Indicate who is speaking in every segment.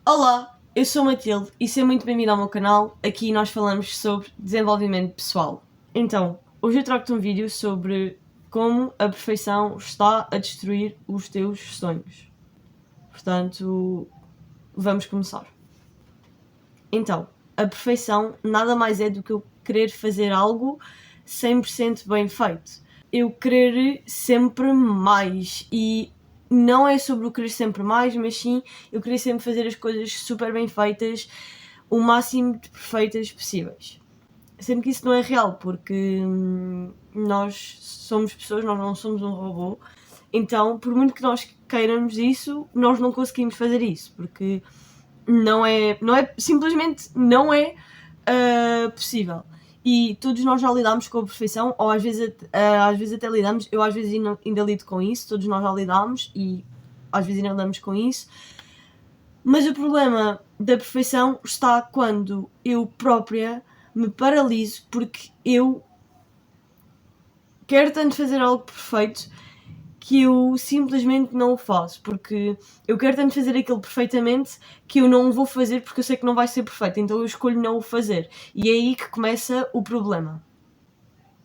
Speaker 1: Olá, eu sou Matilde e seja muito bem-vindo ao meu canal. Aqui nós falamos sobre desenvolvimento pessoal. Então, hoje eu trago-te um vídeo sobre como a perfeição está a destruir os teus sonhos. Portanto, vamos começar. Então, a perfeição nada mais é do que eu querer fazer algo 100% bem feito. Eu querer sempre mais e não é sobre o querer sempre mais, mas sim eu querer sempre fazer as coisas super bem feitas, o máximo de perfeitas possíveis. Sendo que isso não é real, porque nós somos pessoas, nós não somos um robô. Então, por muito que nós queiramos isso, nós não conseguimos fazer isso, porque simplesmente não é possível. E todos nós já lidámos com a perfeição, ou às vezes até lidamos, eu às vezes ainda lido com isso, todos nós já lidámos e às vezes ainda lidamos com isso. Mas o problema da perfeição está quando eu própria me paraliso porque eu quero tanto fazer algo perfeito que eu simplesmente não o faço, porque eu quero tanto fazer aquilo perfeitamente que eu não o vou fazer porque eu sei que não vai ser perfeito, então eu escolho não o fazer. E é aí que começa o problema.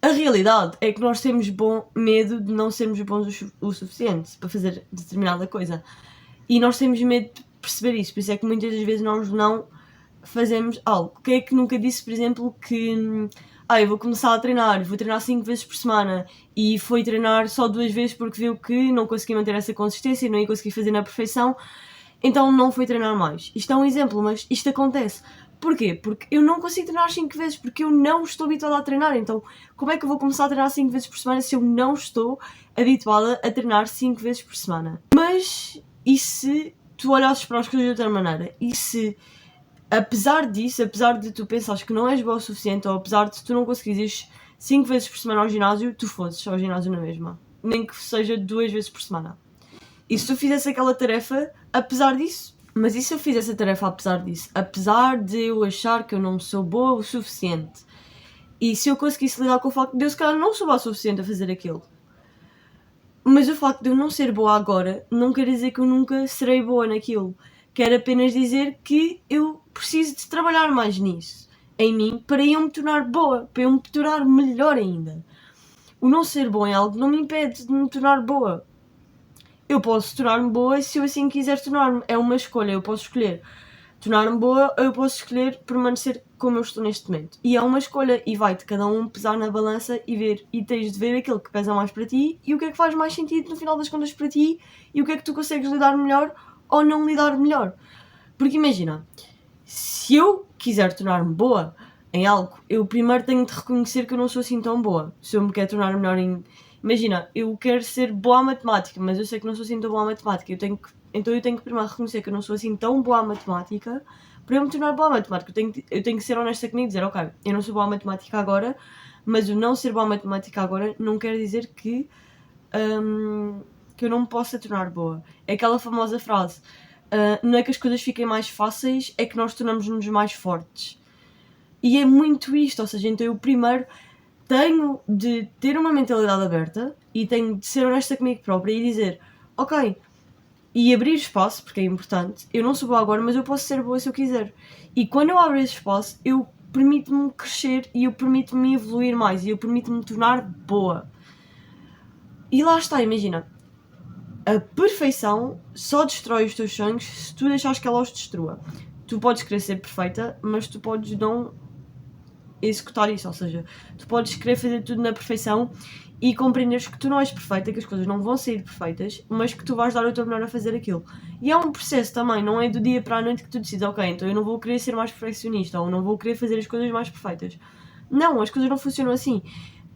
Speaker 1: A realidade é que nós temos medo de não sermos bons o suficiente para fazer determinada coisa. E nós temos medo de perceber isso, por isso é que muitas das vezes nós não fazemos algo. Quem é que nunca disse, por exemplo, que eu vou começar a treinar, vou treinar 5 vezes por semana e foi treinar só 2 vezes porque viu que não consegui manter essa consistência, não ia conseguir fazer na perfeição, então não foi treinar mais. Isto é um exemplo, mas isto acontece. Porquê? Porque eu não consigo treinar 5 vezes, porque eu não estou habituada a treinar, então como é que eu vou começar a treinar 5 vezes por semana se eu não estou habituada a treinar 5 vezes por semana? Mas, e se tu olhasses para as coisas de outra maneira? E se apesar disso, apesar de tu pensares que não és boa o suficiente, ou apesar de tu não conseguires 5 vezes por semana ao ginásio, tu fosses ao ginásio na mesma, nem que seja 2 vezes por semana. E se tu fizesse aquela tarefa, apesar disso, mas e se eu fizesse a tarefa apesar disso? Apesar de eu achar que eu não sou boa o suficiente, e se eu conseguisse lidar com o facto de eu se calhar não sou boa o suficiente a fazer aquilo, mas o facto de eu não ser boa agora não quer dizer que eu nunca serei boa naquilo. Quer apenas dizer que eu preciso de trabalhar mais nisso, em mim, para eu me tornar boa, para eu me tornar melhor ainda. O não ser bom em algo não me impede de me tornar boa. Eu posso tornar-me boa se eu assim quiser tornar-me. É uma escolha, eu posso escolher tornar-me boa ou eu posso escolher permanecer como eu estou neste momento. E é uma escolha e vai-te cada um pesar na balança e ver. E tens de ver aquilo que pesa mais para ti e o que é que faz mais sentido no final das contas para ti e o que é que tu consegues lidar melhor ou não lidar melhor. Porque imagina, se eu quiser tornar-me boa em algo, eu primeiro tenho de reconhecer que eu não sou assim tão boa. Se eu me quero tornar melhor em... Imagina, eu quero ser boa à matemática, mas eu sei que não sou assim tão boa à matemática. Então eu tenho que primeiro reconhecer que eu não sou assim tão boa à matemática para eu me tornar boa à matemática. Eu tenho que ser honesta comigo e dizer, ok, eu não sou boa à matemática agora, mas o não ser boa à matemática agora não quer dizer que eu não me possa tornar boa. É aquela famosa frase, não é que as coisas fiquem mais fáceis, é que nós tornamos-nos mais fortes. E é muito isto, ou seja, então eu primeiro tenho de ter uma mentalidade aberta e tenho de ser honesta comigo própria e dizer, ok, e abrir espaço, porque é importante, eu não sou boa agora, mas eu posso ser boa se eu quiser. E quando eu abro esse espaço, eu permito-me crescer e eu permito-me evoluir mais e eu permito-me tornar boa. E lá está, imagina, a perfeição só destrói os teus sonhos se tu deixares que ela os destrua. Tu podes querer ser perfeita, mas tu podes não executar isso, ou seja, tu podes querer fazer tudo na perfeição e compreenderes que tu não és perfeita, que as coisas não vão sair perfeitas, mas que tu vais dar o teu melhor a fazer aquilo. E é um processo também, não é do dia para a noite que tu decides, ok, então eu não vou querer ser mais perfeccionista, ou não vou querer fazer as coisas mais perfeitas. Não, as coisas não funcionam assim.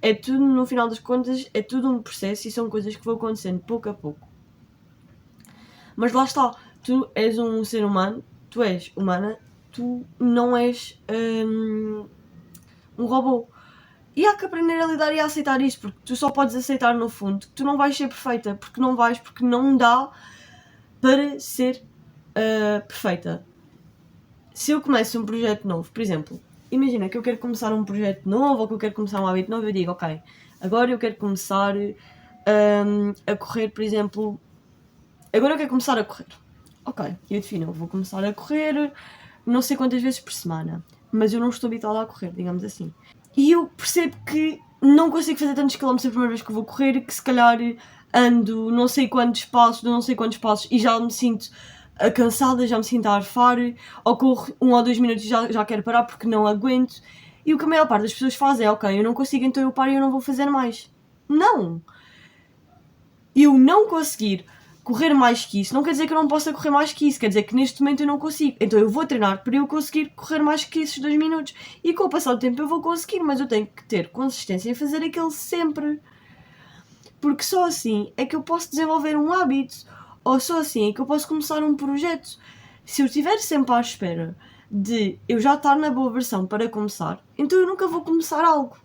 Speaker 1: É tudo, no final das contas, é tudo um processo e são coisas que vão acontecendo pouco a pouco. Mas lá está, tu és um ser humano, tu és humana, tu não és um robô. E há que aprender a lidar e a aceitar isso, porque tu só podes aceitar no fundo que tu não vais ser perfeita, porque não dá para ser perfeita. Se eu começo um projeto novo, por exemplo, imagina que eu quero começar um projeto novo ou que eu quero começar um hábito novo, eu digo, ok, agora eu quero começar a correr, por exemplo, agora eu quero começar a correr. ok, eu defino, eu vou começar a correr não sei quantas vezes por semana, mas eu não estou habituada a correr, digamos assim. E eu percebo que não consigo fazer tantos quilómetros a primeira vez que vou correr, que se calhar ando não sei quantos passos e já me sinto cansada, já me sinto a arfar, ou corro 1 ou 2 minutos e já quero parar porque não aguento. E o que a maior parte das pessoas faz é, ok, eu não consigo, então eu paro e eu não vou fazer mais. Não! Eu não conseguir correr mais que isso não quer dizer que eu não possa correr mais que isso, quer dizer que neste momento eu não consigo. Então eu vou treinar para eu conseguir correr mais que esses 2 minutos. E com o passar do tempo eu vou conseguir, mas eu tenho que ter consistência em fazer aquilo sempre. Porque só assim é que eu posso desenvolver um hábito, ou só assim é que eu posso começar um projeto. Se eu estiver sempre à espera de eu já estar na boa versão para começar, então eu nunca vou começar algo.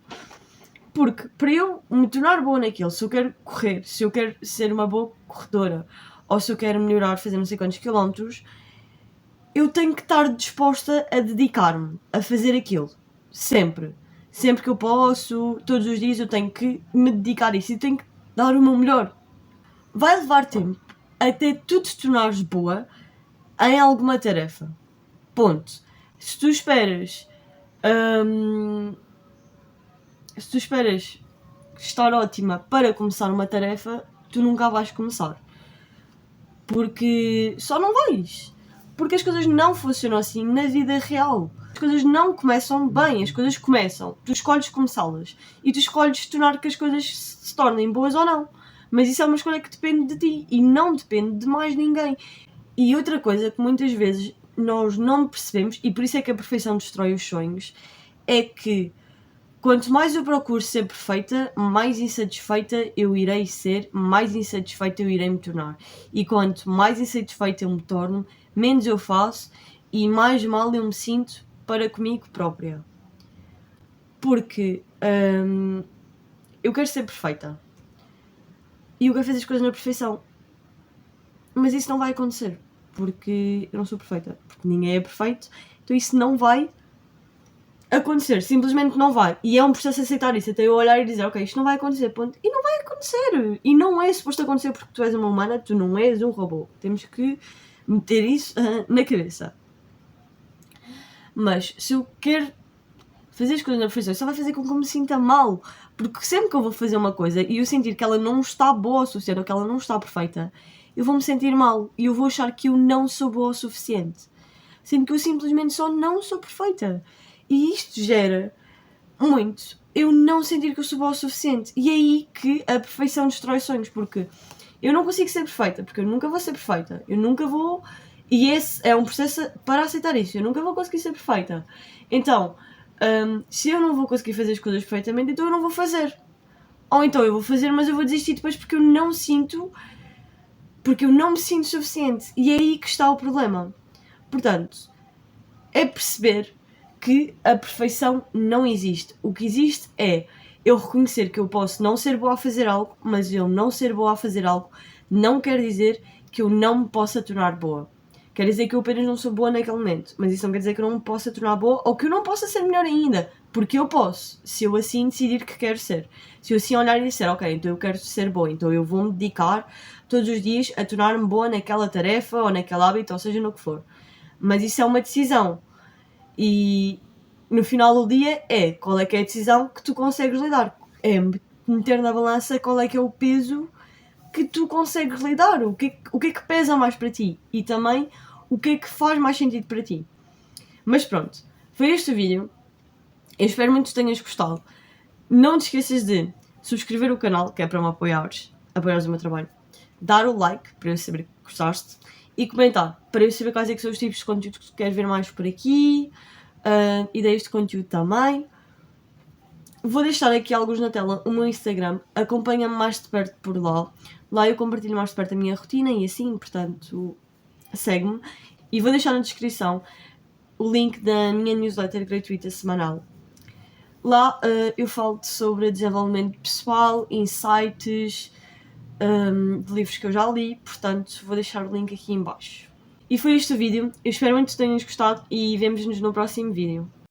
Speaker 1: Porque para eu me tornar boa naquilo, se eu quero correr, se eu quero ser uma boa corredora, ou se eu quero melhorar, fazer não sei quantos quilómetros, eu tenho que estar disposta a dedicar-me a fazer aquilo. Sempre. Sempre que eu posso, todos os dias eu tenho que me dedicar a isso e tenho que dar o meu melhor. Vai levar tempo até tu te tornares boa em alguma tarefa. Ponto. Se tu esperas estar ótima para começar uma tarefa, tu nunca vais começar. Porque só não vais. Porque as coisas não funcionam assim na vida real. As coisas não começam bem, as coisas começam. Tu escolhes começá-las. E tu escolhes tornar que as coisas se tornem boas ou não. Mas isso é uma escolha que depende de ti e não depende de mais ninguém. E outra coisa que muitas vezes nós não percebemos, e por isso é que a perfeição destrói os sonhos, é que quanto mais eu procuro ser perfeita, mais insatisfeita eu irei ser, mais insatisfeita eu irei me tornar. E quanto mais insatisfeita eu me torno, menos eu faço e mais mal eu me sinto para comigo própria. Porque eu quero ser perfeita. E eu quero fazer as coisas na perfeição. Mas isso não vai acontecer. Porque eu não sou perfeita. Porque ninguém é perfeito. Então isso não vai acontecer, simplesmente não vai. E é um processo aceitar isso, até eu olhar e dizer, ok, isto não vai acontecer, ponto. E não vai acontecer. E não é suposto acontecer porque tu és uma humana, tu não és um robô. Temos que meter isso na cabeça. Mas se eu quero fazer as coisas na perfeição, só vai fazer com que eu me sinta mal. Porque sempre que eu vou fazer uma coisa e eu sentir que ela não está boa o suficiente ou que ela não está perfeita, eu vou me sentir mal e eu vou achar que eu não sou boa o suficiente. Sendo que eu simplesmente só não sou perfeita. E isto gera muito eu não sentir que eu sou boa o suficiente. E é aí que a perfeição destrói sonhos, porque eu não consigo ser perfeita, porque eu nunca vou ser perfeita. Eu nunca vou... E esse é um processo para aceitar isso. Eu nunca vou conseguir ser perfeita. Então, se eu não vou conseguir fazer as coisas perfeitamente, então eu não vou fazer. Ou então eu vou fazer, mas eu vou desistir depois porque eu não me sinto suficiente. E é aí que está o problema. Portanto, é perceber que a perfeição não existe. O que existe é eu reconhecer que eu posso não ser boa a fazer algo, mas eu não ser boa a fazer algo não quer dizer que eu não me possa tornar boa. Quer dizer que eu apenas não sou boa naquele momento, mas isso não quer dizer que eu não me possa tornar boa ou que eu não possa ser melhor ainda, porque eu posso, se eu assim decidir que quero ser. Se eu assim olhar e disser, ok, então eu quero ser boa, então eu vou me dedicar todos os dias a tornar-me boa naquela tarefa ou naquele hábito, ou seja, no que for. Mas isso é uma decisão. E no final do dia qual é que é a decisão que tu consegues lidar. É meter na balança qual é que é o peso que tu consegues lidar. O que é que pesa mais para ti. E também o que é que faz mais sentido para ti. Mas pronto, foi este o vídeo. Eu espero muito que tenhas gostado. Não te esqueças de subscrever o canal, que é para me apoiares o meu trabalho. Dar o like, para eu saber que gostaste. E comentar, para eu saber quais é que são os tipos de conteúdo que tu queres ver mais por aqui. Ideias de conteúdo também. Vou deixar aqui alguns na tela o meu Instagram. Acompanha-me mais de perto por lá. Lá eu compartilho mais de perto a minha rotina e assim, portanto, segue-me. E vou deixar na descrição o link da minha newsletter gratuita semanal. Lá eu falo sobre desenvolvimento pessoal, insights, de livros que eu já li, portanto vou deixar o link aqui em baixo. E foi este o vídeo, eu espero muito que tenhas gostado e vemo-nos no próximo vídeo.